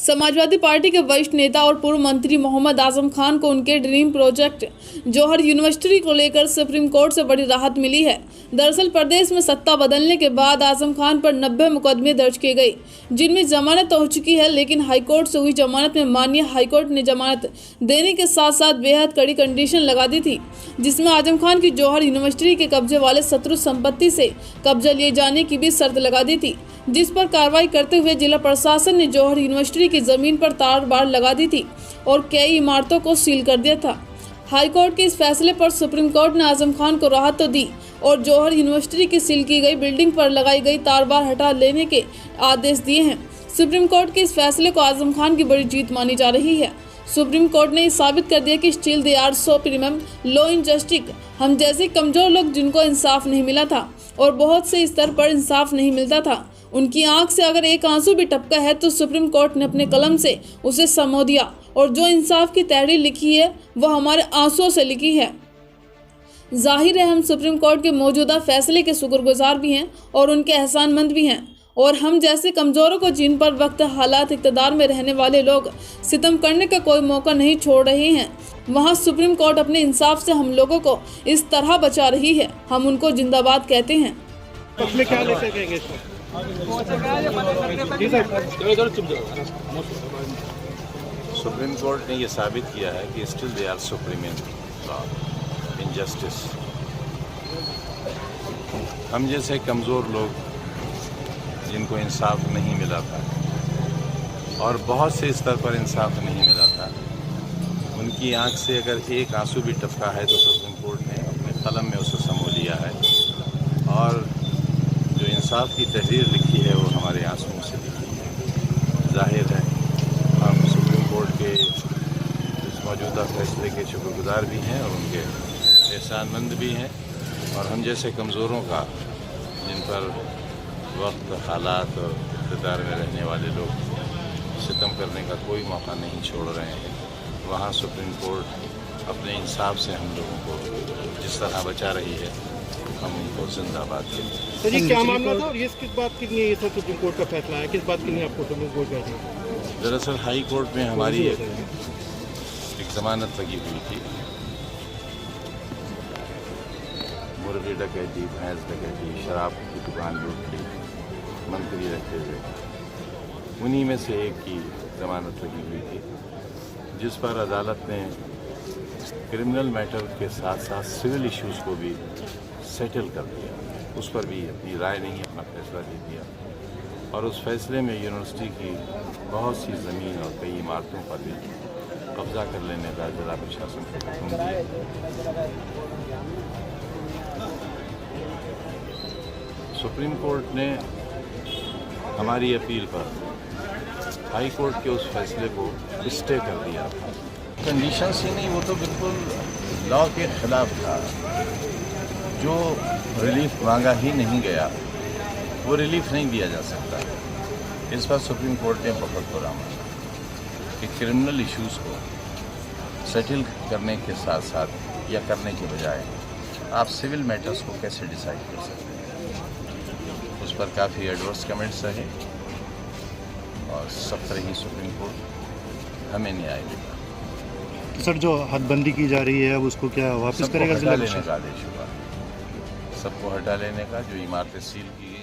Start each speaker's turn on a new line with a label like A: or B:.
A: Samajwadi party के वरिष्ठ नेता और पूर्व मंत्री मोहम्मद आजम खान को उनके ड्रीम प्रोजेक्ट जौहर यूनिवर्सिटी को लेकर सुप्रीम कोर्ट से बड़ी राहत मिली है। दरअसल प्रदेश में सत्ता बदलने के बाद आजम खान पर 90 मुकदमे दर्ज किए गए, जिनमें जमानत तो हो चुकी है, लेकिन हाईकोर्ट से हुई जमानत में माननीय हाईकोर्ट ने जमानत देने के साथ साथ बेहद कड़ी कंडीशन लगा दी थी, जिसमें आजम खान की जौहर यूनिवर्सिटी के कब्जे वाले शत्रु संपत्ति से कब्जा लिए जाने की भी शर्त लगा दी थी, जिस पर कार्रवाई करते हुए जिला प्रशासन ने जौहर यूनिवर्सिटी की जमीन पर तार बाड़ लगा दी थी और कई इमारतों को सील कर दिया था। हाईकोर्ट के इस फैसले पर सुप्रीम कोर्ट ने आजम खान को राहत तो दी और जौहर यूनिवर्सिटी की सील की गई बिल्डिंग पर लगाई गई तार बाड़ हटा लेने के आदेश दिए हैं। सुप्रीम कोर्ट के इस फैसले को आजम खान की बड़ी जीत मानी जा रही है। सुप्रीम कोर्ट ने साबित कर दिया कि still they are so premium low in justice. हम जैसे कमजोर लोग जिनको इंसाफ नहीं मिला था और बहुत से स्तर पर इंसाफ नहीं मिलता था, उनकी आंख से अगर एक आंसू भी टपका है तो सुप्रीम कोर्ट ने अपने कलम से उसे समो दिया और जो इंसाफ की तहरीर लिखी है वह हमारे आंसुओं से लिखी है। जाहिर है हम सुप्रीम कोर्ट के मौजूदा फैसले के शुक्रगुजार भी हैं और उनके एहसानमंद भी हैं, और हम जैसे कमजोरों को जिन पर वक्त हालात इक़्तिदार में रहने वाले लोग सितम करने का कोई मौका नहीं छोड़ रहे हैं, वहाँ सुप्रीम कोर्ट अपने इंसाफ से हम लोगों को इस तरह बचा रही है। हम उनको जिंदाबाद कहते हैं।
B: क्या लेकर गएंगे इसको?
C: सुप्रीम कोर्ट ने यह साबित किया है कि still they are supreme in justice. हम जैसे कमज़ोर लोग जिनको इंसाफ नहीं मिला था और बहुत से स्तर पर इंसाफ नहीं मिला था, उनकी आंख से अगर एक आंसू भी टपका है तो सुप्रीम कोर्ट ने अपने कलम में उसे समो लिया है और जो इंसाफ की तहरीर लिखी है वो हमारे आंसुओं से लिखी है। जाहिर है हम सुप्रीम कोर्ट के इस मौजूदा फैसले के शुक्रगुजार भी हैं और उनके एहसानमंद भी हैं, और हम जैसे कमज़ोरों का जिन पर वक्त हालात और इक़्तिदार में रहने वाले लोग सितम करने का कोई मौका नहीं छोड़ रहे हैं, वहाँ सुप्रीम कोर्ट अपने इंसाफ से हम लोगों को जिस तरह बचा रही है, हम उनको जिंदाबाद करते हैं।
B: सर, ये क्या मामला था और ये किस बात के लिए ये था सुप्रीम कोर्ट का फैसला है? किस बात के लिए आपको सुप्रीम कोर्ट गए थे?
C: दरअसल हाई कोर्ट में हमारी एक जमानत लगी हुई थी। मुर्गी डकैती, भैंस डकैती, शराब की दुकान लूट ली मंत्री रहते हुए, उन्हीं में से एक की जमानत लगी हुई थी, जिस पर अदालत ने क्रिमिनल मैटर के साथ साथ सिविल इश्यूज़ को भी सेटल कर दिया। उस पर भी अपनी राय नहीं, अपना फैसला दे दिया, और उस फैसले में यूनिवर्सिटी की बहुत सी ज़मीन और कई इमारतों पर भी कब्जा कर लेने का जिला प्रशासन को हुक्म दिया। सुप्रीम कोर्ट ने हमारी अपील पर हाई कोर्ट के उस फैसले को स्टे कर दिया। कंडीशंस ही नहीं, वो तो बिल्कुल लॉ के खिलाफ था। जो रिलीफ मांगा ही नहीं गया वो रिलीफ नहीं दिया जा सकता। इस पर सुप्रीम कोर्ट ने बहुत बुरा माना कि क्रिमिनल इश्यूज़ को सेटल करने के साथ साथ या करने के बजाय आप सिविल मैटर्स को कैसे डिसाइड कर सकते हैं। उस पर काफ़ी एडवर्स कमेंट्स रहे और सब तरह ही सुप्रीम कोर्ट हमें न्याय देगा।
B: सर, जो हदबंदी की जा रही है अब उसको क्या वापस करेगा?
C: हटा लेने का आदेश हुआ, सबको हटा लेने का। जो इमारतें सील की